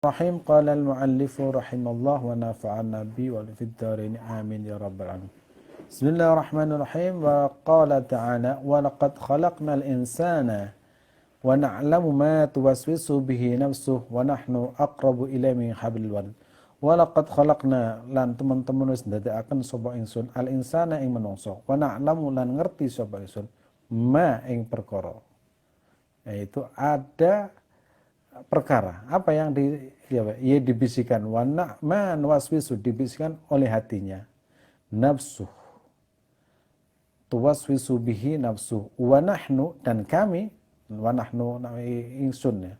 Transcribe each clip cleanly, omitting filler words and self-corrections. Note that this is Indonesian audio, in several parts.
Rahim qala al-muallifu rahimallah wa nafa'ana bi wa fid dharain amin ya rabbal alamin. Bismillahirrahmanirrahim wa qala ta'ala wa laqad khalaqnal insana wa na'lamu ma tuwaswisu bihi nafsuhu wa nahnu aqrabu ilayhi min hablil warid. Wa laqad khalaqna lan teman-teman wis ndadekaken sapa ingsun al insana ing menungso wa na'lamu lan ngerti sapa ingsun ma ing perkara. Yaitu ada perkara apa yang dibisikkan man waswisu dibisikkan oleh hatinya nafsu tuwaswisu bihi nafsu wa nahnu dan kami wa nahnu ingsun ya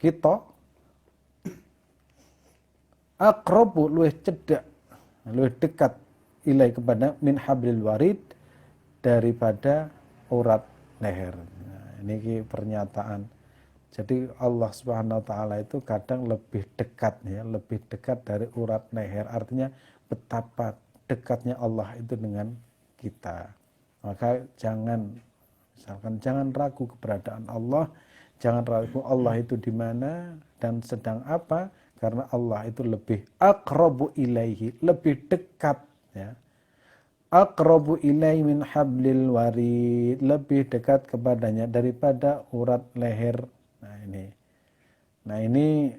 kita aqrabu luwih cedhak luwih dekat ilai kepada min hablil warid daripada urat leher. Nah, ini pernyataan. Jadi Allah Subhanahu wa taala itu kadang lebih dekat ya, lebih dekat dari urat leher. Artinya betapa dekatnya Allah itu dengan kita. Maka jangan ragu keberadaan Allah, jangan ragu Allah itu di mana dan sedang apa, karena Allah itu lebih aqrabu ilaihi, lebih dekat ya. Aqrabu ilaihi min hablil warid, lebih dekat kepadanya daripada urat leher. Nah ini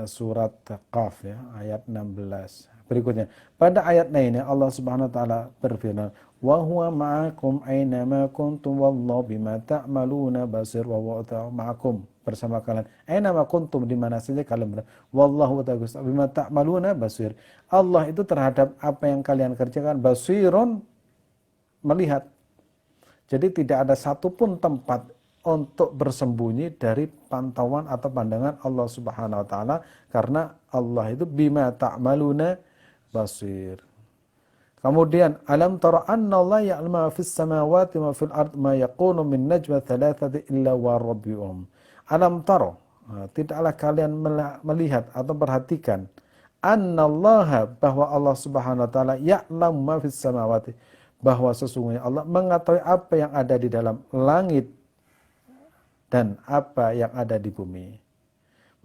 surat Qaf ya, ayat 16. Berikutnya, pada ayat ini Allah Subhanahu wa taala berfirman, "Wa huwa ma'akum aina ma kuntum wallahu bima ta'maluna basir." Wa huwa ma'akum, bersama kalian. Aina ma kuntum, di mana saja kalian berada. Wallahu bima ta'maluna basir. Allah itu terhadap apa yang kalian kerjakan basirun, melihat. Jadi tidak ada satupun tempat untuk bersembunyi dari pantauan atau pandangan Allah Subhanahu wa taala, karena Allah itu bima ta'maluna basir. Kemudian alam tara anna Allah ya'lamu ma fis samawati wa fil ard ma yakunu min najwa thalathati illa wa rabbihum. Alam tara, tidaklah kalian melihat atau perhatikan annallaha, bahwa Allah Subhanahu wa taala ya'lamu ma fis samawati, bahwa sesungguhnya Allah mengetahui apa yang ada di dalam langit dan apa yang ada di bumi.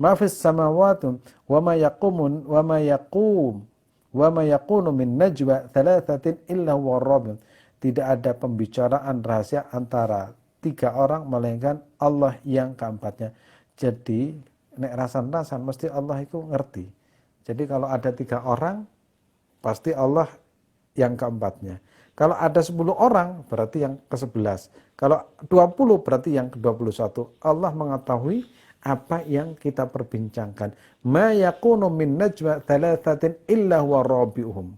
Ma fis samawati wa ma yaqumun wa ma yaqum wa ma yakunu min najwa thalathatin illa huwa rabbihum. Tidak ada pembicaraan rahasia antara 3 orang melainkan Allah yang keempatnya. Jadi nek rasan-rasan mesti Allah itu ngerti. Jadi kalau ada 3 orang pasti Allah yang keempatnya. Kalau ada 10 orang berarti yang ke-11. Kalau 20 berarti yang ke-21. Allah mengetahui apa yang kita perbincangkan. Ma yakunu min najwa thalathatin illa huwa rabi'uhum.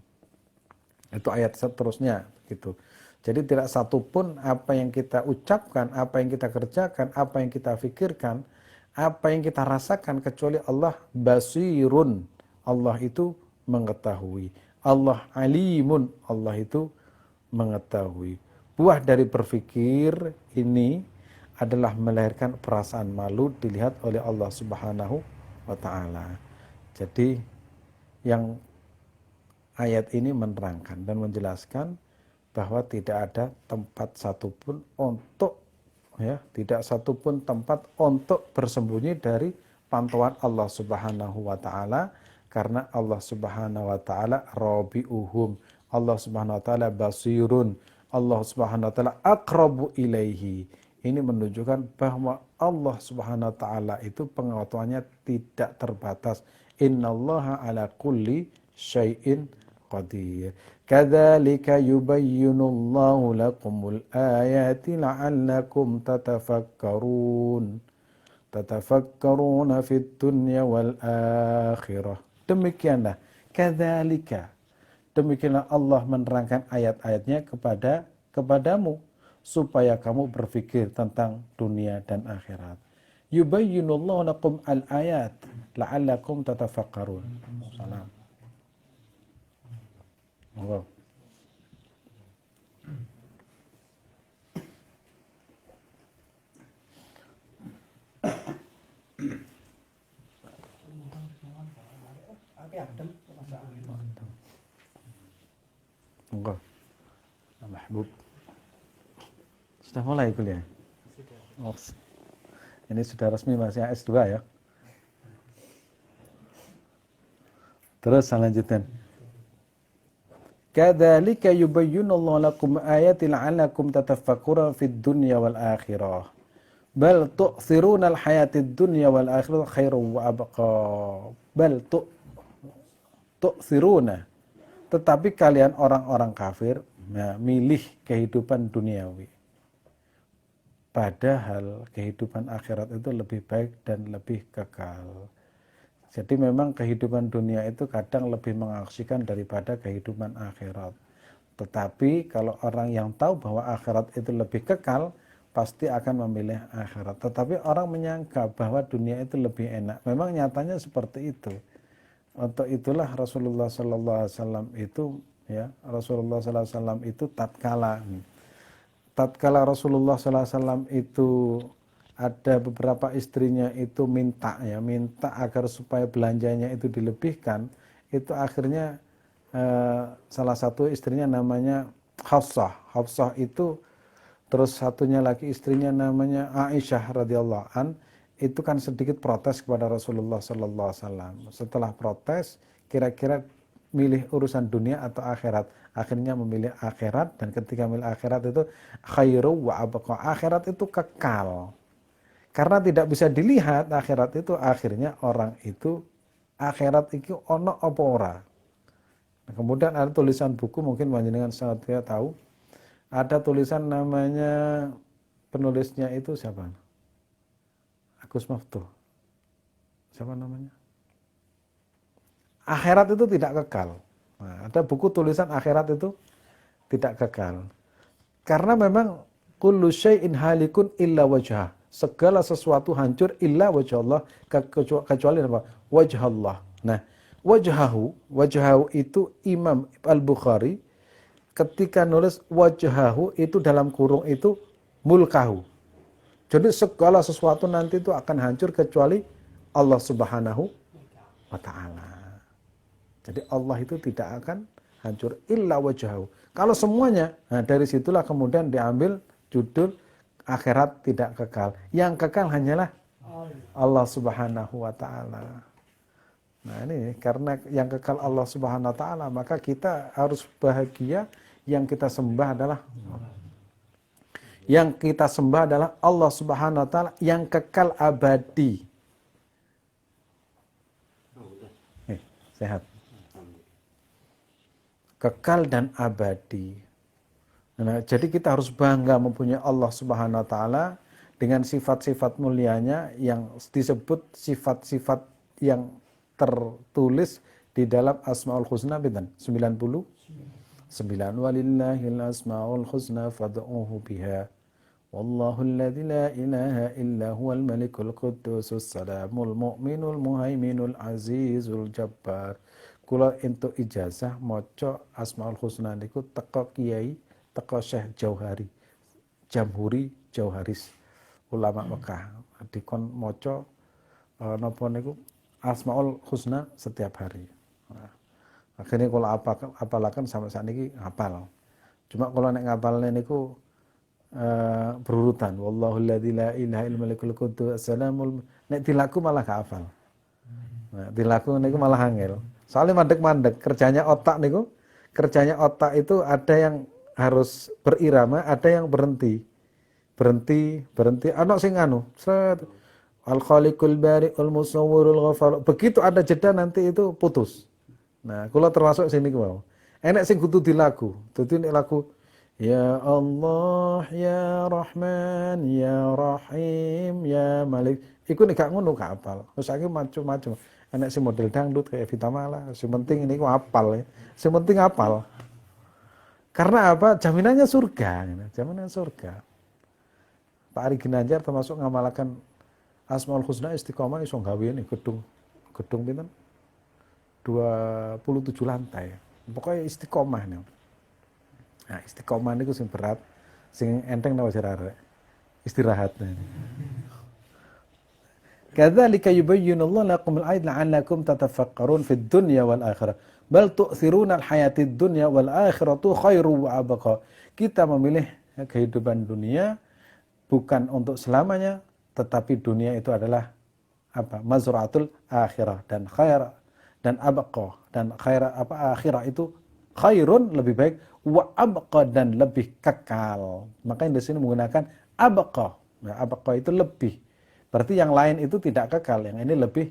Itu ayat seterusnya gitu. Jadi tidak satu pun apa yang kita ucapkan, apa yang kita kerjakan, apa yang kita pikirkan, apa yang kita rasakan kecuali Allah basirun. Allah itu mengetahui. Allah alimun. Allah itu mengetahui. Buah dari berpikir ini adalah melahirkan perasaan malu dilihat oleh Allah Subhanahu wa taala. Jadi yang ayat ini menerangkan dan menjelaskan bahwa tidak ada tempat satupun untuk tidak satupun tempat untuk bersembunyi dari pantauan Allah Subhanahu wa taala, karena Allah Subhanahu wa taala rabi'uhum. Allah Subhanahu wa taala basirun. Allah Subhanahu wa taala aqrabu ilaihi. Ini menunjukkan bahwa Allah Subhanahu wa taala itu pengetahuannya tidak terbatas. Innallaha ala kulli syai'in qadir. Kadzalika yubayyinullahu lakumul ayati la'allakum tatafakkarun. Tatafakkaruna fid dunya wal akhirah. Demikianlah, kadzalika, demikianlah Allah menerangkan ayat-ayatnya kepadamu supaya kamu berpikir tentang dunia dan akhirat. Yubayyinullahu lakum al-ayat la'allakum tatafakkarun. Salam. Monggo. Monggo. Mahbub. Sudah mulai kuliah? Oh, ini sudah resmi masih S2 ya? Terus selanjutnya. Kadzalika yubayyinullahu lakum ayati la'allakum tatafakkuruna fid dunya wal akhirah. Bal tu'thiruna al-hayatid dunya wal akhirah khairum wa abqa. Bal tu'thiruna. Tetapi kalian orang-orang kafir milih kehidupan duniawi. Padahal kehidupan akhirat itu lebih baik dan lebih kekal. Jadi memang kehidupan dunia itu kadang lebih mengaksikan daripada kehidupan akhirat. Tetapi kalau orang yang tahu bahwa akhirat itu lebih kekal, pasti akan memilih akhirat. Tetapi orang menyangka bahwa dunia itu lebih enak. Memang nyatanya seperti itu. Untuk itulah Rasulullah Sallallahu Alaihi Wasallam itu, ya Rasulullah Sallallahu Alaihi Wasallam itu tatkala Rasulullah Sallallahu Alaihi Wasallam itu ada beberapa istrinya itu minta agar supaya belanjanya itu dilebihkan, itu akhirnya salah satu istrinya namanya Hafsah itu, terus satunya lagi istrinya namanya Aisyah radhiyallahu an, itu kan sedikit protes kepada Rasulullah sallallahu alaihi wasallam. Setelah protes, kira-kira milih urusan dunia atau akhirat, akhirnya memilih akhirat, dan ketika memilih akhirat itu khairu wa abqa, akhirat itu kekal. Karena tidak bisa dilihat akhirat itu, akhirnya orang itu akhirat itu ono apa ora. Nah, kemudian ada tulisan buku, mungkin panjenengan sangat tidak tahu. Ada tulisan namanya, penulisnya itu siapa? Agus Maftuh. Siapa namanya? Akhirat itu tidak kekal. Nah, ada buku tulisan akhirat itu tidak kekal. Karena memang kullu syai'in halikun illa wajhah. Segala sesuatu hancur illa wajah Allah, kecuali apa? Wajah Allah. Nah, wajhahu itu Imam Al-Bukhari ketika nulis wajhahu itu dalam kurung itu mulkahu. Jadi segala sesuatu nanti itu akan hancur kecuali Allah Subhanahu wa taala. Jadi Allah itu tidak akan hancur illa wajhahu. Kalau semuanya, nah dari situlah kemudian diambil judul akhirat tidak kekal. Yang kekal hanyalah Allah Subhanahu wa taala. Nah, ini karena yang kekal Allah Subhanahu wa taala, maka kita harus bahagia. Yang kita sembah adalah Allah Subhanahu wa taala yang kekal abadi. Sehat. Kekal dan abadi. Nah, jadi kita harus bangga mempunyai Allah Subhanahu wa taala dengan sifat-sifat mulianya yang disebut sifat-sifat yang tertulis di dalam Asmaul Husna 99. Walillahil asmaul husna fad'uhu biha. Wallahu alladzi la ilaha illa huwal malikul quddusus salamul mu'minul muhaiminul azizul jabbar. Kula entuk ijazah maca Asmaul Husna niku teko kiai, teko Syekh Jamhuri Jauharis, ulama Mekah. Dikon maca napa niku Asmaul Husna setiap hari. Nah, akhirnya kalau apalakan sampai saat ini hafal. Cuma kalau nek ngapalne niku berurutan. Wallahu alladzi la ilaha illa malikul quddus assalamul, nek dilaku malah gak hafal. Nah, dilaku niku malah angel. Soalnya mandek-mandek, kerjanya otak itu ada yang harus berirama, ada yang berhenti. Ana sing anu, al-khaliqul bari'ul musawwirul ghafar. Begitu ada jeda nanti itu putus. Nah, kula termasuk sini ku mau. Enek sing kudu dilagu. Dadi nek lagu ya Allah, ya Rahman, ya Rahim, ya Malik. Iku nek gak ngono gak hafal. Terus saiki macam-macam. Enek sing model dangdut kayak Vita Mala. Sing penting ini ku hafal ya. Sing penting hafal. Karena apa? Jaminannya surga. Jaminan surga. Pak Ari Ginanjar termasuk ngamalakan Asmaul Husna istiqomah iso gawe nih gedung pinten? 27 lantai. Pokoknya istiqomah nih. Nah, istiqomah niku sing berat, sing enteng napa jarare. Istirahat. Kadzalika yubayyinullahu lakum al-ayat la'allakum tatafakkarun fid dunya wal akhirah. Bal tu'thiruna al-hayatid dunya wal akhiratu khairu wa abqa. Kita memilih kehidupan dunia bukan untuk selamanya, tetapi dunia itu adalah apa? Mazra'atul akhirah, dan khair dan abqa, dan akhirah itu khairun lebih baik, wa abqa dan lebih kekal. Makanya di sini menggunakan abqa. Nah, abqa itu lebih. Berarti yang lain itu tidak kekal, yang ini lebih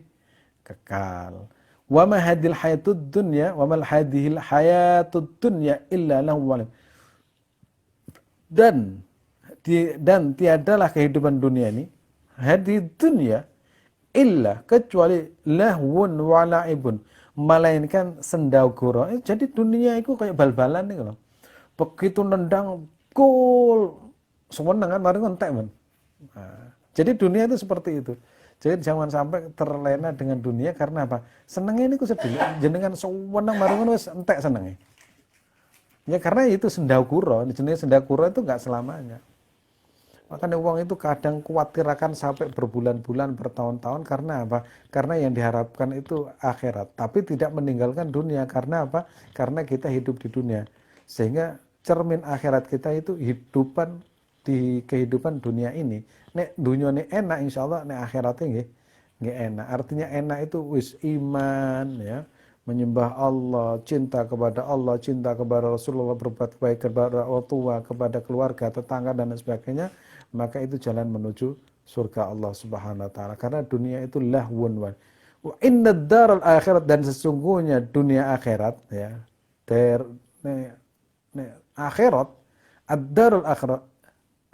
kekal. Wa ma hadhil hayatud dunya wa mal hadhil hayatud dunya illa lahu. Dan tiadalah kehidupan dunia ini, hadhihi dunya, illa kecuali lahwun wa la'ibun, melainkan sendagura. Jadi dunia itu kayak bal-balan nih loh. Begitu nendang gol, sewenang kan mari ngentek men. Nah, jadi dunia itu seperti itu. Jadi jangan sampai terlena dengan dunia karena apa? Senengnya ini ku sedih. Jenengan sewenang mari ngono wis entek senenge. Ya karena itu sendagura, jenis sendagura itu enggak selamanya. Makanya uang itu kadang khawatir akan sampai berbulan-bulan, bertahun-tahun karena apa? Karena yang diharapkan itu akhirat, tapi tidak meninggalkan dunia. Karena apa? Karena kita hidup di dunia. Sehingga cermin akhirat kita itu hidupan di kehidupan dunia ini. Nek dunia ini enak, insya Allah nek akhiratnya nggih enak. Artinya enak itu wis iman ya, menyembah Allah, cinta kepada Allah, cinta kepada Rasulullah, berbuat baik kepada orang tua, kepada keluarga, tetangga dan sebagainya, maka itu jalan menuju surga Allah Subhanahu wa taala. Karena dunia itu lahwun wa inna daral akhirat, dan sesungguhnya dunia akhirat ya. Akhirat, ad-darul akhirat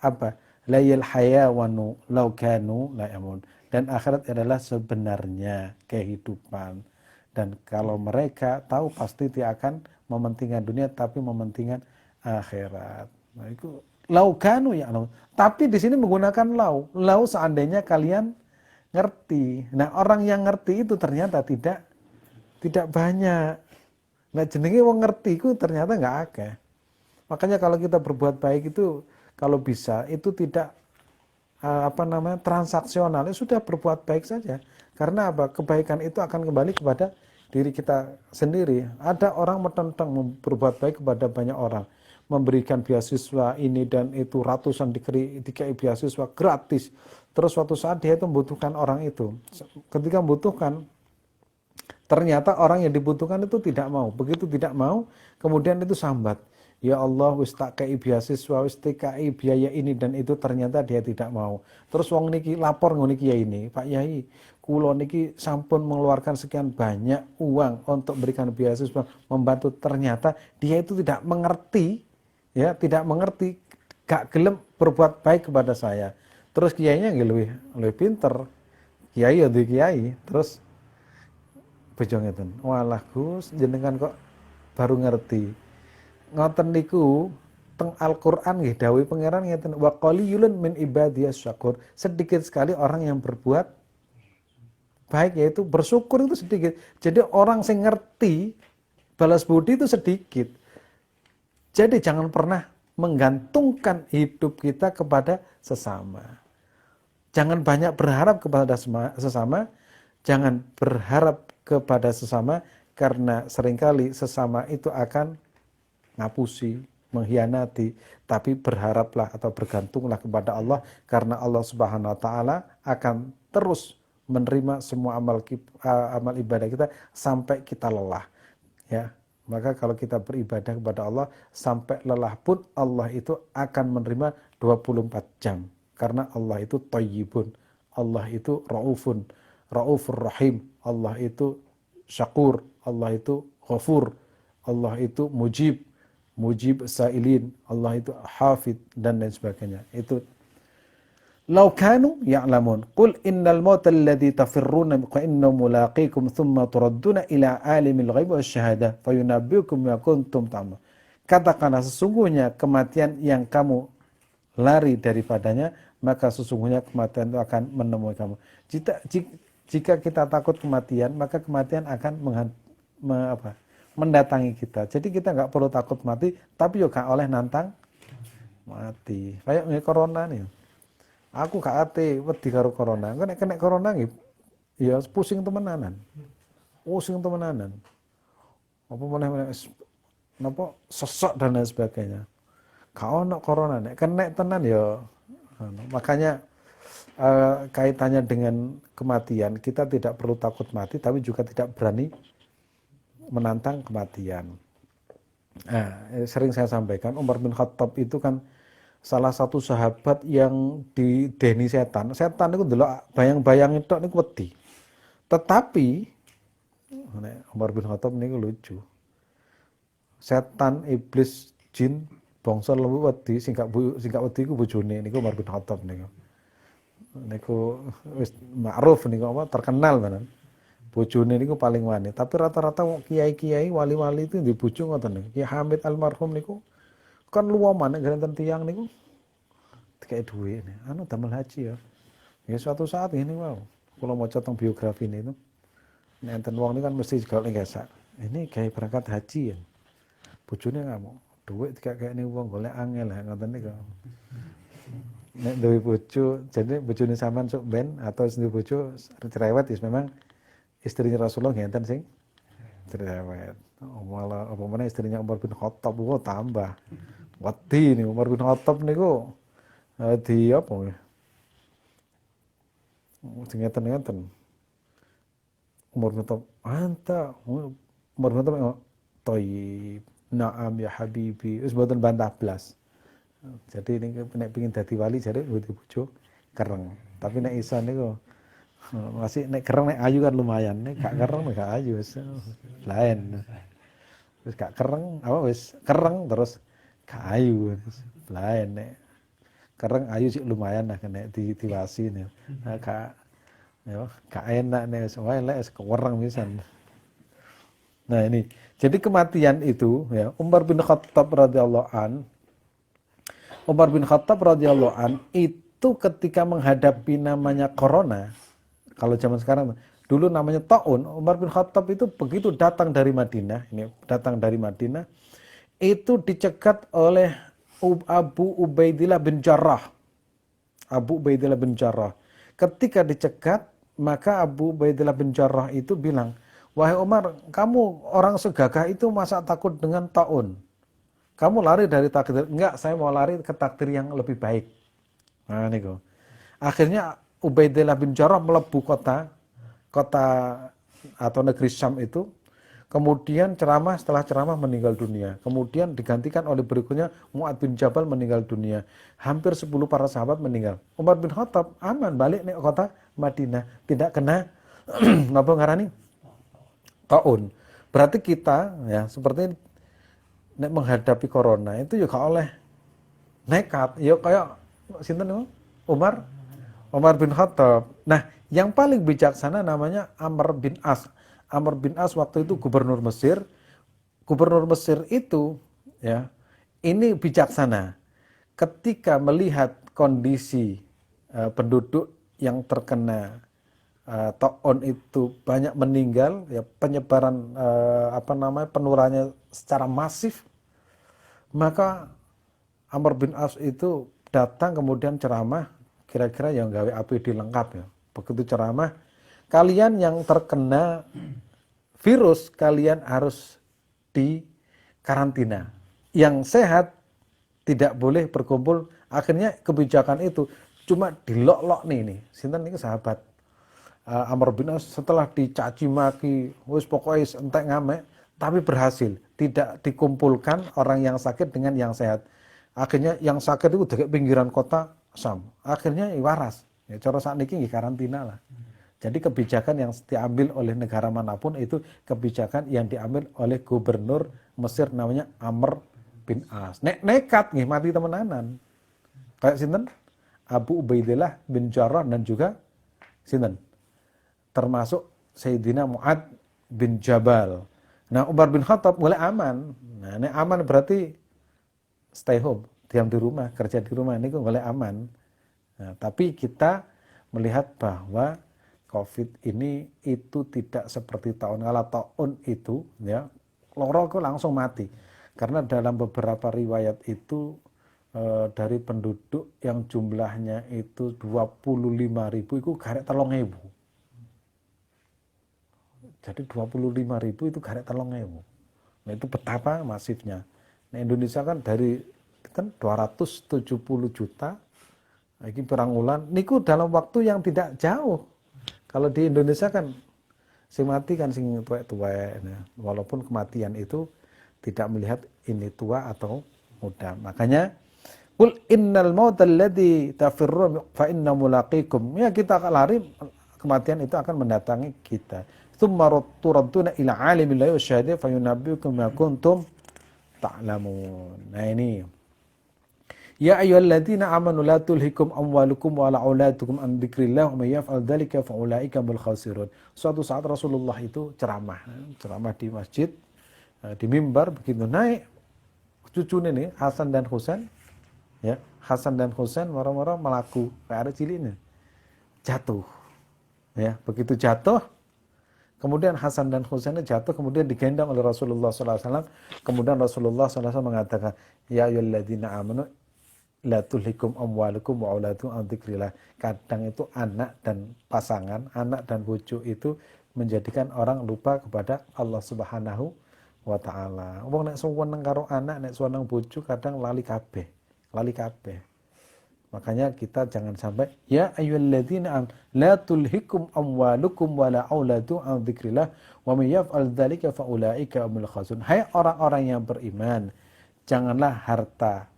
apa? Layal hayawanu law kanu la yamun. Dan akhirat adalah sebenarnya kehidupan. Dan kalau mereka tahu pasti dia akan mementingkan dunia tapi mementingkan akhirat. Nah, itu laukanu ya Allah. Tapi di sini menggunakan lau. Lau seandainya kalian ngerti. Nah, orang yang ngerti itu ternyata tidak banyak. Nah, jenenge wong ngerti itu ternyata enggak akeh. Makanya kalau kita berbuat baik itu kalau bisa itu tidak transaksional. Ya sudah berbuat baik saja. Karena apa? Kebaikan itu akan kembali kepada diri kita sendiri. Ada orang mententang berbuat baik kepada banyak orang, memberikan beasiswa ini dan itu, ratusan dikai beasiswa gratis. Terus suatu saat dia itu membutuhkan orang itu. Ketika membutuhkan, ternyata orang yang dibutuhkan itu tidak mau. Begitu tidak mau, kemudian itu sambat. Ya Allah, wis tak kei beasiswa, wis TKI biaya ini dan itu, ternyata dia tidak mau. Terus wong niki lapor ngene iki ya ini, Pak Yai, kula niki sampun mengeluarkan sekian banyak uang untuk berikan beasiswa, membantu, ternyata dia itu tidak mengerti, ya, tidak mengerti, gak gelem berbuat baik kepada saya. Terus kiainya nggih lebih pinter. Kiai ya kiai, terus bojo ngeten. Walah Gus, jenengan kok baru ngerti. Ngoten niku teng Al-Qur'an nggih dawuh pangeran ngeten, wa qalilun min ibadiyas syakur. Sedikit sekali orang yang berbuat baik, yaitu bersyukur itu sedikit. Jadi orang yang ngerti balas budi itu sedikit. Jadi jangan pernah menggantungkan hidup kita kepada sesama. Jangan banyak berharap kepada sesama, jangan berharap kepada sesama, karena seringkali sesama itu akan ngapusi, mengkhianati, tapi berharaplah atau bergantunglah kepada Allah, karena Allah Subhanahu wa taala akan terus menerima semua amal ibadah kita sampai kita lelah. Ya, maka kalau kita beribadah kepada Allah sampai lelah pun Allah itu akan menerima 24 jam. Karena Allah itu thayyibun, Allah itu raufur rahim, Allah itu syakur, Allah itu ghafur, Allah itu mujib sailin, Allah itu hafid dan lain sebagainya. Itu law kanu ya'lamun qul innal mauta alladhi tafirruna fa innahu mulaqikum thumma turadduna ila alimil ghaibi wasyahadah fayunabbiukum bima kuntum ta'malun. Katakanlah, sesungguhnya kematian yang kamu lari daripadanya, maka sesungguhnya kematian itu akan menemui kamu. Jika kita takut kematian, maka kematian akan mendatangi kita. Jadi kita nggak perlu takut mati, tapi juga oleh nantang mati. Kayak corona nih. Aku gak ate wedi karo corona. Kena corona nggih ya pusing temenanan. Pusing temenanan. Apa meneh napa sesek dan lain sebagainya. Gak ono corona, nek kena tenan ya. Makanya kaitannya dengan kematian, kita tidak perlu takut mati, tapi juga tidak berani menantang kematian. Nah, sering saya sampaikan Umar bin Khattab itu kan salah satu sahabat yang dideni setan. Setan itu delok bayang-bayang itu niku wedi. Tetapi Umar bin Khattab niku lucu. Setan, iblis, jin, bangsa lembu wedi sing gak wedi iku bojone niku Umar bin Khattab niku. Niku wis ma'ruf niku apa terkenal tenan. Bojone niku paling wani, tapi rata-rata kiai-kiai wali-wali itu di bojo ngoten niku. Ki Hamid almarhum niku kan luwaman nek genten tiyang niku dikai dhuwit. Anu damel haji ya. Ya suatu saat ini wow. Kalau mau tentang biografi ini itu enten wong ini kan mesti juga ning gasak. Ini gawe berangkat haji ya. Bojone ngamuk. Dhuwit dikek-kekne wong golek angel ha ngoten niku. Nek duwe bojo, jadi bojone sampean sok ben atau duwe bojo cerewet wis memang istrinya Rasulullah ngenten sing cerewet. Malah apa meneh istrinya Umar bin Khattab kok tambah. Wedi nih Umar bin Khattab niku di apa ya? Sing ngeten-ngeten. Umar bin Khattab, Umar bin Khattab thayyib. Naam ya habibi. Wis mboten bantah blas. Jadi ini nek pengin dadi wali jare kudu bojo kereng. Tapi nek iso niku masih nek kereng nek ayu kan lumayan, nek gak kereng gak ayu wis lain. Wis gak kereng apa wis kereng terus gak ayu lain nek kereng ayu sih lumayan lah nek diwasi nek gak ya gak enak nek wis wae lek wis kereng pisan. Nah ini jadi kematian itu ya Umar bin Khattab radhiyallahu an itu ketika menghadapi namanya corona. Kalau zaman sekarang, dulu namanya taun, Umar bin Khattab itu begitu datang dari Madinah, itu dicegat oleh Abu Ubaidillah bin Jarrah. Ketika dicegat, maka Abu Ubaidillah bin Jarrah itu bilang, wahai Umar, kamu orang segagah itu masa takut dengan taun? Kamu lari dari takdir. Enggak, saya mau lari ke takdir yang lebih baik. Nah, niku. Akhirnya Ubaidillah bin Jarrah melebu kota atau negeri Syam itu, kemudian setelah ceramah meninggal dunia, kemudian digantikan oleh berikutnya Mu'ad bin Jabal meninggal dunia, hampir 10 para sahabat meninggal. Umar bin Khattab aman balik ke kota Madinah, tidak kena napa ngarani taun. Berarti kita ya seperti nek menghadapi corona itu juga oleh nekat, ya kayak sinten Umar bin Khattab. Nah, yang paling bijaksana namanya Amr bin As. Amr bin As waktu itu gubernur Mesir. Gubernur Mesir itu ya, ini bijaksana. Ketika melihat kondisi penduduk yang terkena taun itu banyak meninggal, ya penyebaran penularannya secara masif, maka Amr bin As itu datang kemudian ceramah kira-kira yang gawe APD lengkap ya. Begitu ceramah, kalian yang terkena virus kalian harus di karantina. Yang sehat tidak boleh berkumpul. Akhirnya kebijakan itu cuma dilok-lok nih. Sinten niku sahabat Amr bin As setelah dicaci maki, wis pokoknya entek ngamek, tapi berhasil tidak dikumpulkan orang yang sakit dengan yang sehat. Akhirnya yang sakit itu di pinggiran kota Sam. Akhirnya waras. Ya cara sakniki nggih karantina lah. Jadi kebijakan yang diambil oleh negara manapun itu kebijakan yang diambil oleh gubernur Mesir namanya Amr bin As. Nekat nggih mati temenanan. Kayak sinten? Abu Ubaidillah bin Jarrah dan juga sinten? Termasuk Sayyidina Mu'ad bin Jabal. Nah, Umar bin Khattab mulai aman. Nah, ini aman berarti stay home. Diam di rumah, kerja di rumah, ini boleh aman. Nah, tapi kita melihat bahwa COVID ini itu tidak seperti tahun. Kalau tahun itu, ya, loro itu langsung mati. Karena dalam beberapa riwayat itu dari penduduk yang jumlahnya itu 25.000 itu garek 3.000. Jadi 25.000 itu garek 3.000. Nah, itu betapa masifnya. Nah, Indonesia kan dari kan 270 juta, ini perang ulan, niku dalam waktu yang tidak jauh. Kalau di Indonesia kan Sing mati kan sing tuwek-tuwek. Nah, walaupun kematian itu tidak melihat ini tua atau muda. Makanya qul innal mautal ladzi tafirrun fa inna mulaqikum. Ya kita akan lari, kematian itu akan mendatangi kita. Tsumma turadduna ila alimil ghaibi wasyahadati fayunabbiukum ma kuntum ta'lamun. Nah ini. Ya ayyuhalladzina amanu la tulhikum amwalukum wala auladukum an dzikrillah wa may yaf'al dzalika fa ulaika bil khasirun. Suatu saat Rasulullah itu ceramah di masjid, di mimbar, begitu naik cucunya nih Hasan dan Husain, ya Hasan dan Husain moro-moro melaku kayak ada ciliknya jatuh, ya begitu jatuh kemudian Hasan dan Husain jatuh kemudian digendong oleh Rasulullah SAW, kemudian Rasulullah SAW mengatakan ya ayyuhalladzina amanu la tulhikum amwalukum wa auladukum an dzikrillah. Kadang itu anak dan pasangan, anak dan bojo itu menjadikan orang lupa kepada Allah Subhanahu wa taala. Wong nek seneng karo anak, nek seneng bojo kadang lali kabeh. Makanya kita jangan sampai ya ayyuhalladzina la tulhikum amwalukum wala auladukum an dzikrillah wa may yaf'al dzalika fa ulaika humul khasirun. Hai orang-orang yang beriman, janganlah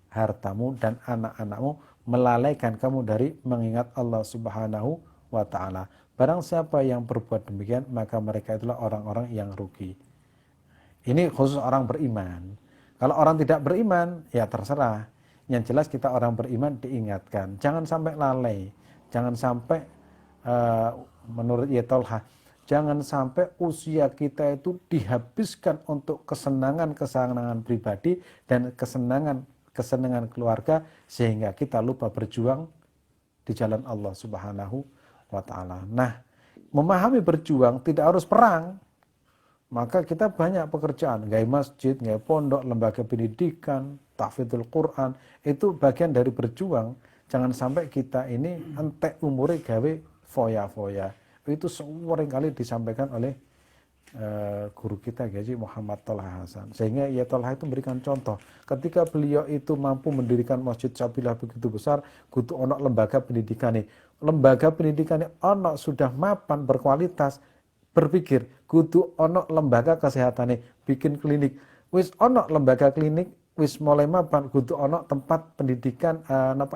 hartamu dan anak-anakmu melalaikan kamu dari mengingat Allah Subhanahu wa taala. Barang siapa yang berbuat demikian, maka mereka itulah orang-orang yang rugi. Ini khusus orang beriman. Kalau orang tidak beriman, ya terserah. Yang jelas kita orang beriman diingatkan, jangan sampai lalai, jangan sampai menurut Yatolha, jangan sampai usia kita itu dihabiskan untuk kesenangan pribadi dan kesenangan keluarga sehingga kita lupa berjuang di jalan Allah Subhanahu wa taala. Nah, memahami berjuang tidak harus perang. Maka kita banyak pekerjaan, gawe masjid, gawe pondok, lembaga pendidikan, tahfidzul Quran, itu bagian dari berjuang. Jangan sampai kita ini entek umure gawe foya-foya. Itu sering kali disampaikan oleh guru kita Gaji Muhammad Tolha Hasan. Sehingga ya Tolha itu memberikan contoh. Ketika beliau itu mampu mendirikan masjid Sabilah begitu besar, kudu ono lembaga pendidikan nih. Lembaga pendidikan ono sudah mapan berkualitas, berpikir kudu ono lembaga kesehatan nih, bikin klinik. Wis ono lembaga klinik, wis mulai mapan kudu ono tempat pendidikan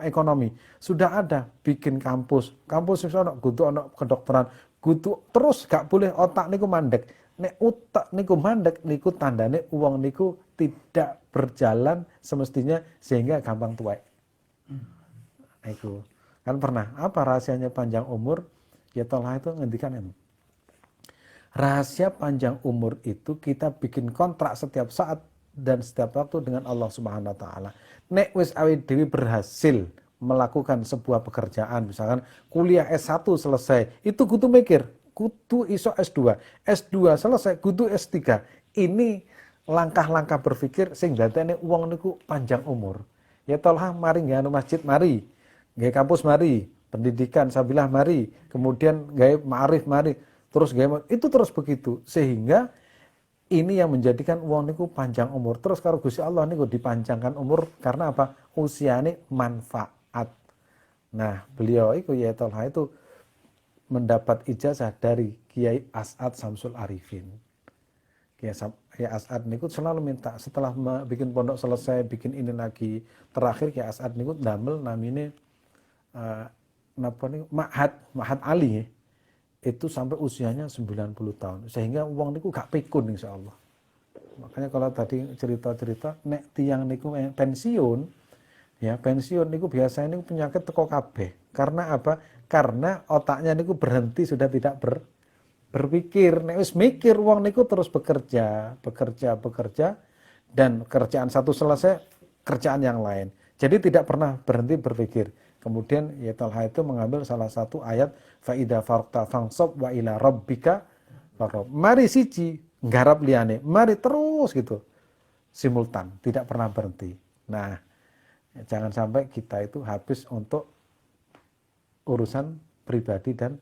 ekonomi. Sudah ada, bikin kampus wis ono, kudu ono kedokteran, kudu terus gak boleh otak niku mandek. Nek otak niku mandek niku tandane uang niku tidak berjalan semestinya sehingga gampang tuwek. Niku kan pernah apa rahasianya panjang umur? Ya Tolha itu ngendikan ini. Rahasia panjang umur itu kita bikin kontrak setiap saat dan setiap waktu dengan Allah Subhanahu wa taala. Nek wis awake dhewe berhasil melakukan sebuah pekerjaan, misalkan kuliah S1 selesai, itu kudu mikir, kudu iso S2. S2 selesai, kudu S3. Ini langkah-langkah berpikir sing dadekne wong niku panjang umur. Ya Tolha mari nggih masjid mari, nggih kampus mari, pendidikan Sabilah mari, kemudian gawe ma'arif mari. Terus itu terus begitu sehingga ini yang menjadikan wong niku panjang umur. Terus karo Gusti Allah niku dipanjangkan umur karena apa? Usiane manfaat. Nah, beliau itu ya Tolha itu mendapat ijazah dari Kiai As'ad Samsul Arifin. Kiai As'ad niku selalu minta setelah bikin pondok selesai, bikin ini lagi. Terakhir Kiai As'ad niku damel namine napa niku Ma'had Ali. Itu sampai usianya 90 tahun. Sehingga uang niku gak pikun insyaallah. Makanya kalau tadi cerita-cerita nek tiang niku pensiun, ya pensiun niku biasanya niku penyakit teko kabeh. Karena apa? Karena otaknya niku berhenti sudah tidak berpikir. Nek wis mikir uang niku terus bekerja dan kerjaan satu selesai, kerjaan yang lain. Jadi tidak pernah berhenti berpikir. Kemudian ya Tolha itu mengambil salah satu ayat faida farta fangsab wa ila rabbika farab. Mari siji nggarap liyane, mari terus gitu. Simultan, tidak pernah berhenti. Nah, jangan sampai kita itu habis untuk urusan pribadi dan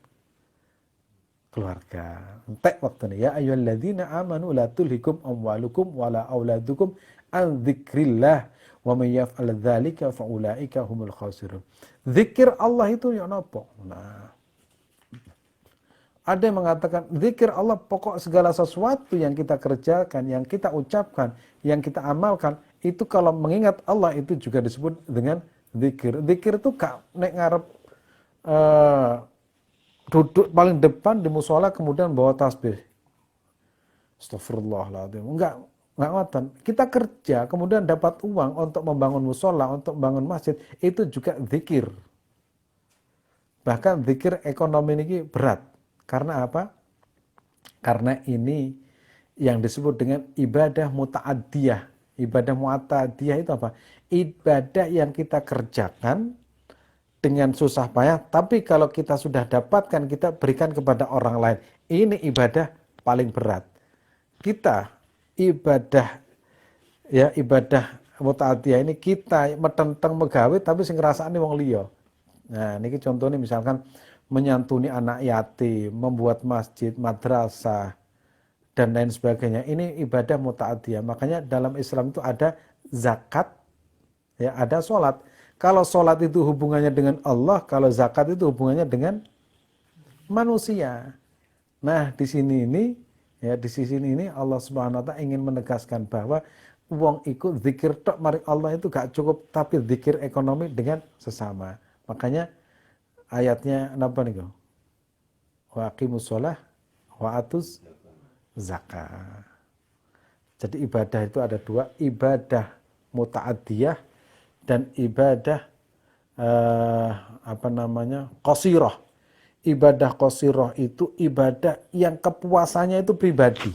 keluarga. Entek waktune ya ayyuhalladzina amanu la tulhikum amwalukum wala auladukum an dzikrillah wa may yaf'al dzalika fa ulaika humul khasirun. Zikir Allah itu ya napa? Nah, Ada yang mengatakan zikir Allah pokok segala sesuatu yang kita kerjakan, yang kita ucapkan, yang kita amalkan, itu kalau mengingat Allah itu juga disebut dengan zikir. Zikir itu gak nek ngarep duduk paling depan di musola kemudian bawa tasbih. Astagfirullahaladzim. Enggak ngoten. Kita kerja kemudian dapat uang untuk membangun musola, untuk membangun masjid, itu juga zikir. Bahkan zikir ekonomi ini berat. Karena apa? Karena ini yang disebut dengan ibadah muta'addiyah. Ibadah muta'addiyah itu apa? Ibadah yang kita kerjakan dengan susah payah, tapi kalau kita sudah dapatkan, kita berikan kepada orang lain. Ini ibadah paling berat. Kita ibadah muta'addiyah ini kita metenteng megawe tapi sing ngrasakne wong liya. Nah, niki contohnya misalkan menyantuni anak yatim, membuat masjid, madrasah, dan lain sebagainya. Ini ibadah muta'addiyah. Makanya dalam Islam itu ada zakat, ya, ada sholat. Kalau sholat itu hubungannya dengan Allah, kalau zakat itu hubungannya dengan manusia. Nah, di sini ini Allah Subhanahu wa taala ingin menegaskan bahwa wong ikut zikir tok mari Allah itu gak cukup, tapi zikir ekonomi dengan sesama. Makanya ayatnya apa nih? Wa aqimus shalah wa atuz zakat. Jadi ibadah itu ada dua, ibadah muta'addiyah dan ibadah qasirah. Ibadah qasirah itu ibadah yang kepuasannya itu pribadi.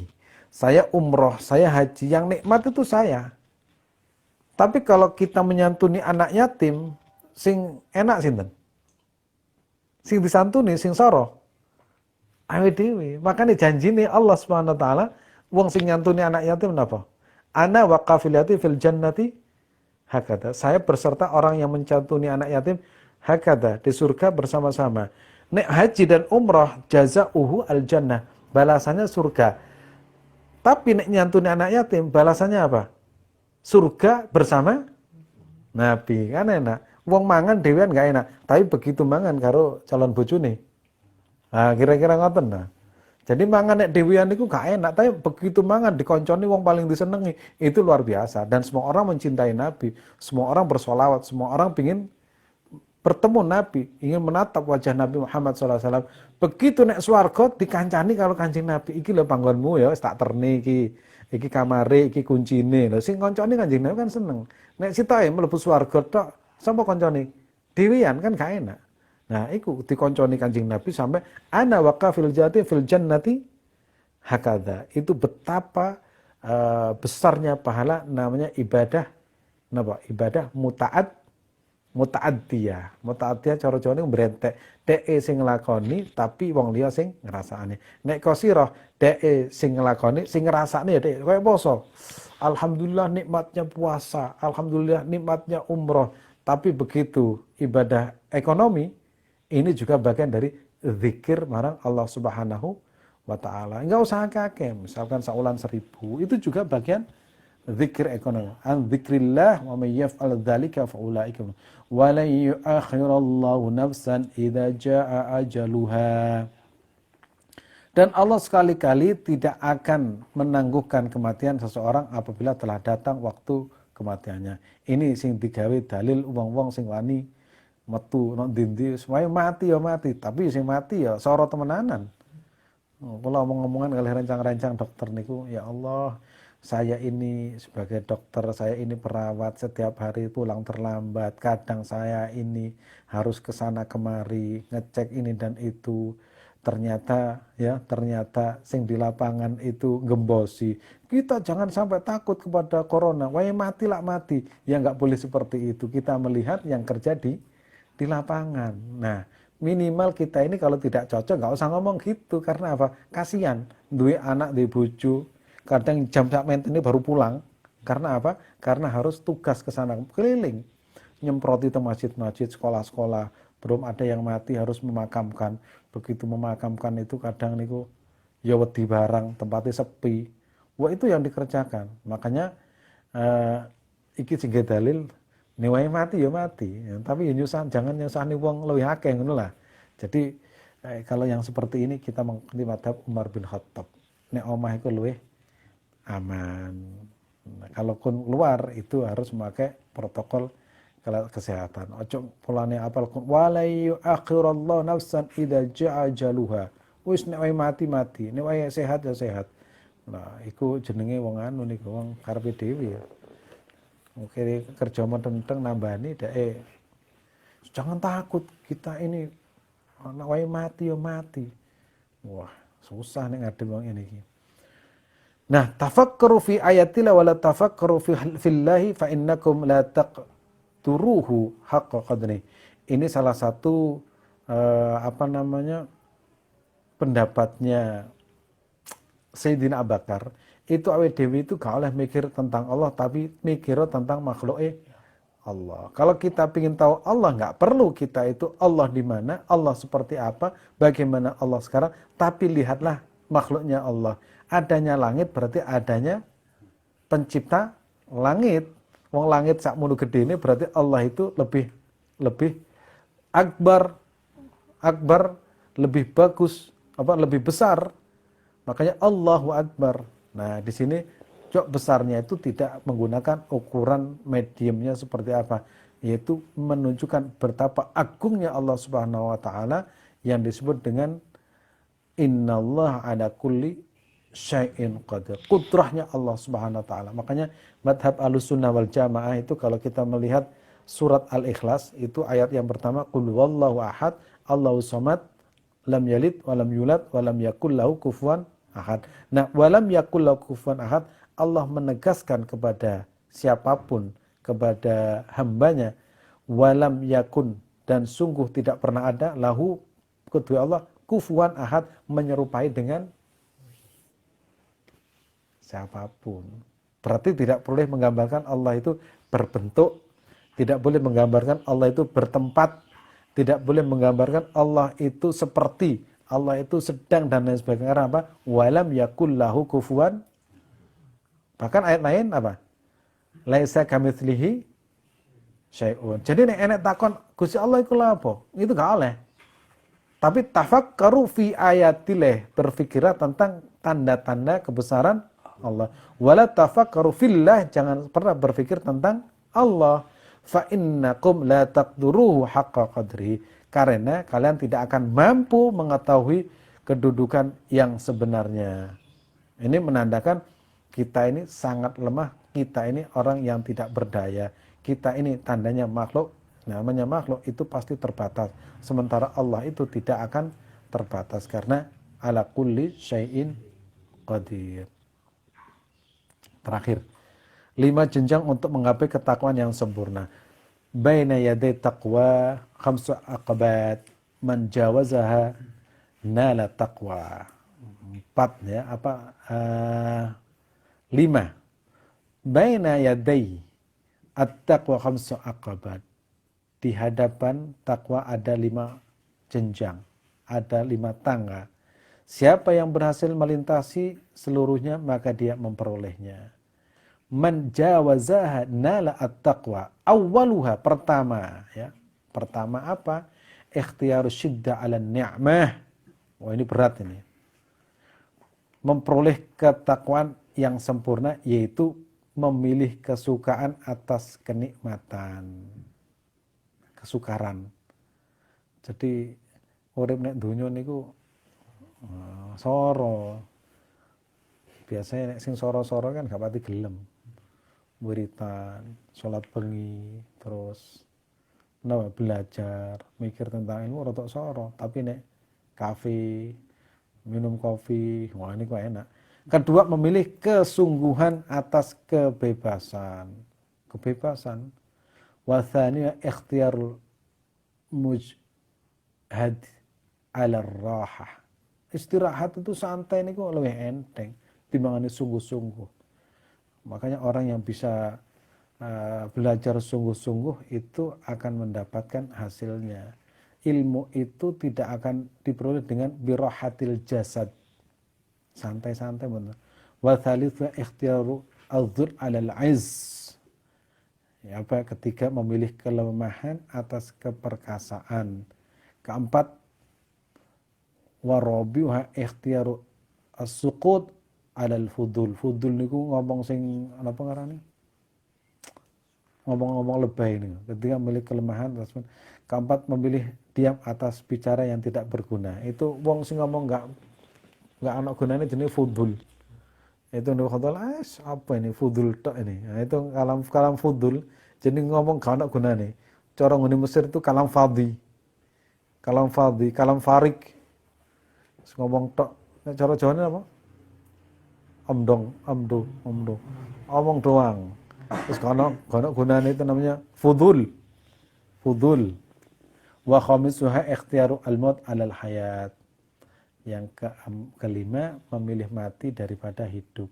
Saya umroh, saya haji, yang nikmat itu saya. Tapi kalau kita menyantuni anak yatim, sing enak sinten? Sing disantuni, sing soro. Awe dewe. Makanya janjine Allah Subhanahu wa taala, wong sing nyantuni anak yatim napa? Ana wa qafilati fil jannati hakada. Saya berserta orang yang mencantuni anak yatim hakada di surga bersama-sama. Nek haji dan umrah jazauhu al jannah, balasannya surga. Tapi nek nyantuni anak yatim balasannya apa? Surga bersama Nabi. Kan enak. Wong mangan dhewean gak enak, tapi begitu mangan karo calon bojone. Nah, kira-kira ngoten nah. Jadi mangan nek dhewean niku gak enak, tapi begitu mangan dikonconi wong paling disenengi, itu luar biasa. Dan semua orang mencintai Nabi, semua orang bersolawat, semua orang ingin bertemu Nabi, ingin menatap wajah Nabi Muhammad SAW. Begitu nek swarga dikancani kalau Kanjeng Nabi, iki lho panggonmu ya, wis tak terni iki kamare, iki kuncine. Lho sing koncone Kanjeng Nabi kan seneng. Nek sitoke mlebu swarga tok, sapa koncone? Dhewean kan gak enak. Nah, iku dikonconi Kanjeng Nabi sampai ana waqafil jati fil jannati hakadha. Itu betapa besarnya pahala namanya ibadah ibadah muta'addiyah. Muta'addiyah cara Jawa niku mbrentek. Deke sing nglakoni tapi wong liya sing ngrasakne. Nek qasirah deke sing nglakoni sing ngrasakne ya dek kaya poso. Alhamdulillah nikmatnya puasa, alhamdulillah nikmatnya umroh. Tapi begitu ibadah ekonomi, ini juga bagian dari zikir marang Allah Subhanahu wa taala. Enggak usah akeh, misalkan saulan 1000, itu juga bagian zikir ekonomi. An zikrillah wa may yaf'al dzalika fa ulaika wa la yu'akhirallahu nafsan idza jaa ajaluha. Dan Allah sekali-kali tidak akan menangguhkan kematian seseorang apabila telah datang waktu kematiannya. Ini sing digawe dalil wong-wong sing wani metu nek ndi supaya mati ya mati, tapi sing mati ya soro temenanan. Kula omong-omongan kalih rencang-rencang dokter niku, ya Allah, saya ini sebagai dokter, saya ini perawat, setiap hari pulang terlambat, kadang saya ini harus ke sana kemari, ngecek ini dan itu. Ternyata sing di lapangan itu gembosi. Kita jangan sampai takut kepada corona. Wah, mati lah mati. Ya nggak boleh seperti itu. Kita melihat yang kerja di lapangan. Nah, minimal kita ini kalau tidak cocok nggak usah ngomong gitu. Karena apa? Kasihan. Duwe anak, duwe bojo. Kadang jam sak menten ini baru pulang. Karena apa? Karena harus tugas ke sana keliling. Nyemproti ke masjid-masjid, sekolah-sekolah. Belum ada yang mati harus memakamkan. Begitu memakamkan itu kadang niku ya wedi barang, tempatnya sepi. Wah, itu yang dikerjakan. Makanya iki sing dalil niwae mati ya mati. Ya, tapi ya nyusah, jangan nyusahni wong luwih akeh ngono lah. Jadi Kalau yang seperti ini kita mengikuti madhab Umar bin Khattab. Nek omah itu luwih aman. Nah, kalaupun luar itu harus memakai protokol kesehatan. Ojo polane apal kun wala yu'akhirallahu nafsan idza ja'a ajaluha. Wis nek wae mati, nek wae sehat ya sehat. Nah, iku jenenge wong anu niku wong karepe dhewe ya. Oke, kerja menteng nambani dae. Jangan takut, kita ini nek wae mati ya mati. Wah, susah nek ngadep wong ini iki. Nah, tafakkaru fi ayatillah wa la tafakkaru fillahi fa innakum la taqduruhu haqqa qadri. Ini salah satu pendapatnya Sayyidina Abu Bakar. Itu awake dhewe itu gak oleh mikir tentang Allah tapi mikir tentang makhluk Allah. Kalau kita ingin tahu Allah, nggak perlu kita itu Allah di mana, Allah seperti apa, bagaimana Allah sekarang, tapi lihatlah makhluknya Allah. Adanya langit berarti adanya pencipta langit. Wong langit sak mulu gede ini berarti Allah itu lebih akbar, lebih bagus, lebih besar. Makanya Allahu Akbar. Nah, di sini jok besarnya itu tidak menggunakan ukuran mediumnya seperti apa, yaitu menunjukkan betapa agungnya Allah Subhanahu wa taala yang disebut dengan innallaha ala kulli syai'in qadir. Kudrahnya Allah Subhanahu wa taala. Makanya madhab Ahlussunnah wal Jamaah itu kalau kita melihat surat Al-Ikhlas itu ayat yang pertama qul huwallahu ahad, Allahus samad, lam yalid walam yulad walam yakul lahu kufuwan ahad. Nah, walam yakul lahu kufuwan ahad, Allah menegaskan kepada siapapun, kepada hambanya, walam yakun, dan sungguh tidak pernah ada, lahu, kedua Allah, kufuwan ahad, menyerupai dengan siapapun. Berarti tidak boleh menggambarkan Allah itu berbentuk, tidak boleh menggambarkan Allah itu bertempat, tidak boleh menggambarkan Allah itu seperti, Allah itu sedang dan lain sebagainya. Karena apa? Walam yakul lahu kufuwan. Bahkan ayat lain apa? Laisa kamitslihi syai'un. Jadi nek enek takon Gusti Allah iku lha apa? Itu gak oleh. Tapi tafakkaru fi ayatillah, berfikirlah tentang tanda-tanda kebesaran Allah. Wala tafakkaru fillah, jangan pernah berpikir tentang Allah. Fa innakum la taqduruhu haqqa qadri. Karena kalian tidak akan mampu mengetahui kedudukan yang sebenarnya. Ini menandakan kita ini sangat lemah, kita ini orang yang tidak berdaya. Kita ini tandanya makhluk, namanya makhluk itu pasti terbatas. Sementara Allah itu tidak akan terbatas karena ala kulli syai'in qadir. Terakhir, 5 jenjang untuk menggapai ketakwaan yang sempurna. Baina yaday taqwa khamsu aqabat, man jawazaha nala taqwa. 4 ya, 5. Baina yaday at-taqwa khamsu aqabat. Di hadapan takwa ada 5 jenjang, ada 5 tangga. Siapa yang berhasil melintasi seluruhnya maka dia memperolehnya. Man jawazaha nala at-taqwa. Awwaluha, pertama ya. Pertama apa? Ikhtiarus syiddah 'ala ni'mah. Wah, ini berat ini. Memperoleh ketakwaan yang sempurna yaitu memilih kesukaan atas kenikmatan. Kesukaran. Jadi urip nek donya niku soro. Biasanya nek sing soro-soro kan gak pati gelem. Wiritan, sholat bengi, terus belajar, mikir tentang ilmu rotok soro. Tapi nek kafe, minum kopi, wah ini kok enak. Kedua, memilih kesungguhan atas kebebasan. Kebebasan. Wa tsaniya ikhtiyarul mujhad 'ala rahah. Istirahat itu santai niku lebih enteng timbangane sungguh-sungguh. Makanya orang yang bisa belajar sungguh-sungguh itu akan mendapatkan hasilnya. Ilmu itu tidak akan diperoleh dengan birahatil jasad. Santai-santai benar. Wa tsalitsa ikhtiyaru adh-dhur 'alal 'izz. Ya, ketiga, memilih kelemahan atas keperkasaan. Keempat, wa rabiuha ikhtiyaru as-suqut 'alal fudul. Fudul niku ngomong sing apa ngarane? Ngomong-ngomong lebay ini. Ketika memilih kelemahan, keempat memilih diam atas bicara yang tidak berguna. Itu wong sing ngomong enggak ana gunane jenenge fudul. Itu nek khotul apa ini fudul tok ini. Nah, itu kalam fudul jenenge ngomong enggak ana gunane. Cara ngene Mesir itu kalam fadhi. Kalam fadhi, kalam farik. Ngomong tok. Nek cara Jawane apa? Omdo. Omong doang. Terus kalau gunanya itu namanya fudul. Wa khamisuha ikhtiyaru al-maut 'alal hayat. Yang kelima memilih mati daripada hidup.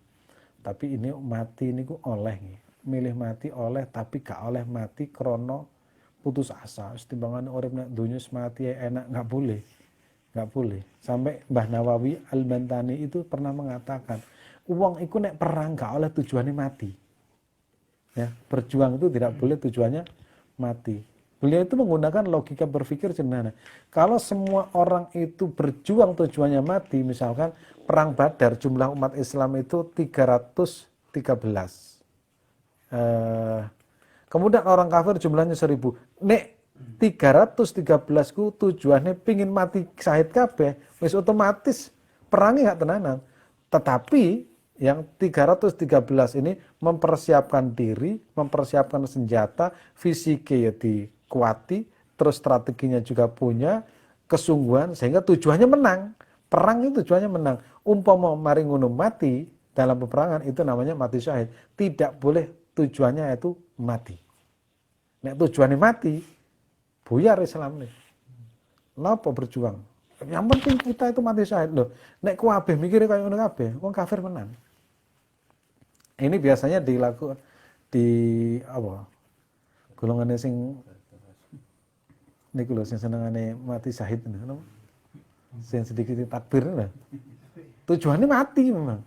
Tapi ini mati ini ku oleh nih. Milih mati oleh tapi gak oleh mati krono putus asa. Timbangan urip nek dunya mati enak enggak boleh. Sampai Mbah Nawawi Al-Bantani itu pernah mengatakan, uang iku nek perang gak oleh tujuannya mati. Ya, berjuang itu tidak boleh tujuannya mati. Beliau itu menggunakan logika berpikir sederhana. Kalau semua orang itu berjuang tujuannya mati, misalkan perang Badar jumlah umat Islam itu 313. Kemudian orang kafir jumlahnya 1000. Nek 313 ku tujuannya pingin mati syahid kabeh, wis otomatis perangnya gak tenanan. Tetapi yang 313 ini mempersiapkan diri, mempersiapkan senjata, fisiknya dikuati, terus strateginya juga punya kesungguhan, sehingga tujuannya menang. Perang itu tujuannya menang. Umpama mari ngono mati dalam peperangan itu namanya mati syahid. Tidak boleh tujuannya itu mati. Nek tujuannya mati, buyar Islam nih. Napa berjuang? Yang penting kita itu mati syahid loh. Nek kabeh mikire kaya ngono kabeh, wong kafir menang. Ini biasanya dilakukan di apa? Golongan sing niku lho sing senengane mati syahid niku. Sing sedikit takbir lho. Tujuannya mati memang.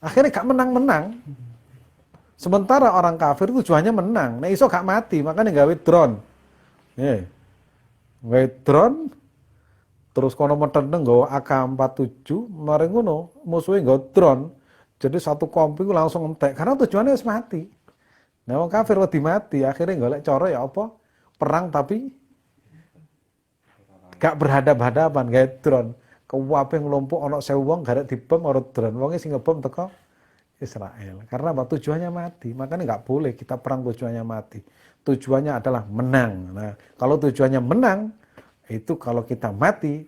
Akhirnya gak menang-menang. Sementara orang kafir tujuannya menang. Nek iso gak mati, makanya gawe drone. Gawe drone terus kono meteng nggawa AK-47, mari ngono musuhe nggawa drone. Jadi satu kompi ku langsung entek karena tujuannya wis mati. Nah, wong kafir wedi mati, akhirnya golek cara ya apa? Perang tapi gak berhadap-hadapan, gawe drone. Kuwabe ngelompok ana 1000 wong garek dibom ora drone. Wonge sing ngebom teko Israel. Karena apa? Tujuannya mati. Makanya nggak boleh kita perang tujuannya mati. Tujuannya adalah menang. Nah, kalau tujuannya menang, itu kalau kita mati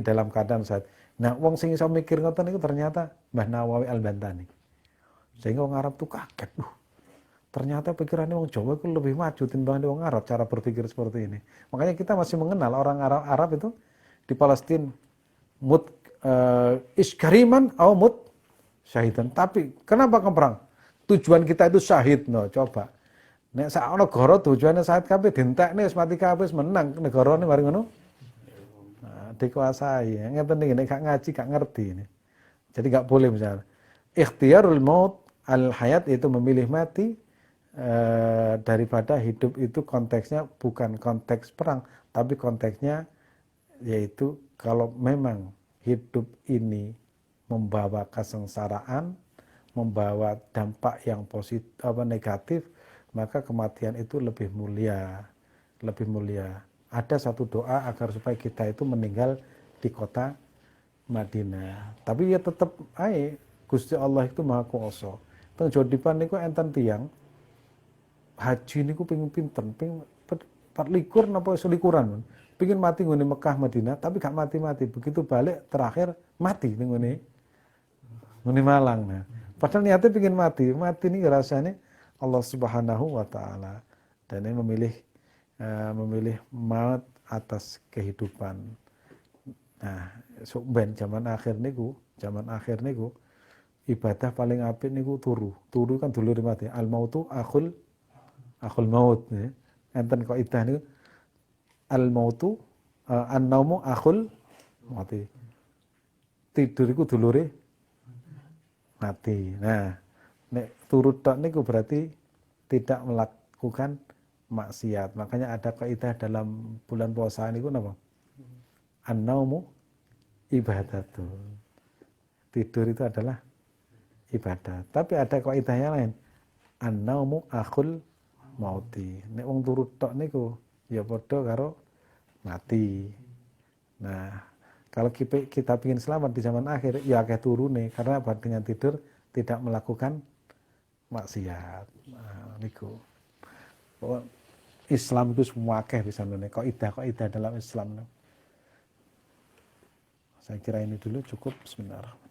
dalam keadaan sehat. Nah, wong sing iso mikir ngoten niku ternyata Mbah Nawawi Al-Bantani. Sehingga wong Arab tuh kaget. Ternyata pikirannya wong Jawa itu lebih maju timbang wong Arab cara berpikir seperti ini. Makanya kita masih mengenal orang Arab itu di Palestina mut iskariman atau mut syahidan. Tapi kenapa ke perang? Tujuan kita itu syahid. No, coba. Nek sak negara tujuannya syahid kabeh dientekne wis mati kabeh menang negarane mari ngono. Dikuasai. Ngeten iki nek gak ngaji gak ngerti ini. Jadi gak boleh misalnya. Ikhtiyarul maut al hayat itu memilih mati daripada hidup itu konteksnya bukan konteks perang, tapi konteksnya yaitu kalau memang hidup ini membawa kesengsaraan, membawa dampak yang positif negatif, maka kematian itu lebih mulia. Ada satu doa agar supaya kita itu meninggal di kota Madinah. Tapi ya tetap Gusti Allah itu Maha Kuwasa. Teng Jodipan niku enten tiyang haji niku pengin pinten, ping 24 napa 21. Pengin mati nggone Mekah Madinah tapi gak mati-mati. Begitu balik terakhir mati ning ngene Malang. Nah, padahal niatnya pengin mati ini rasanya Allah Subhanahu wa taala. Dan ini memilih maut atas kehidupan. Nah, ben zaman akhir niku ibadah paling apik niku turu. Turu kan dulure mati. Al mautu akhul maut ya. Enten kok idah niku al mautu an-naumu akhul mati. Tidur iku dulure mati. Nah, nek turut tok niku berarti tidak melakukan maksiat. Makanya ada kaidah dalam bulan puasa niku napa? An-naumu ibadatun. Tidur itu adalah ibadah. Tapi ada kaidah yang lain. An-naumu akhul mauti. Nek wong turu tok niku ya padha karo mati. Nah, kalau kita ingin selamat di zaman akhir, ya akeh turune karena dengan tidur tidak melakukan maksiat. Nah, niku. Islam itu semua akeh bisa nene. Kaidah dalam Islam. Saya kira ini dulu cukup. Bismillahirrahmanirrahim.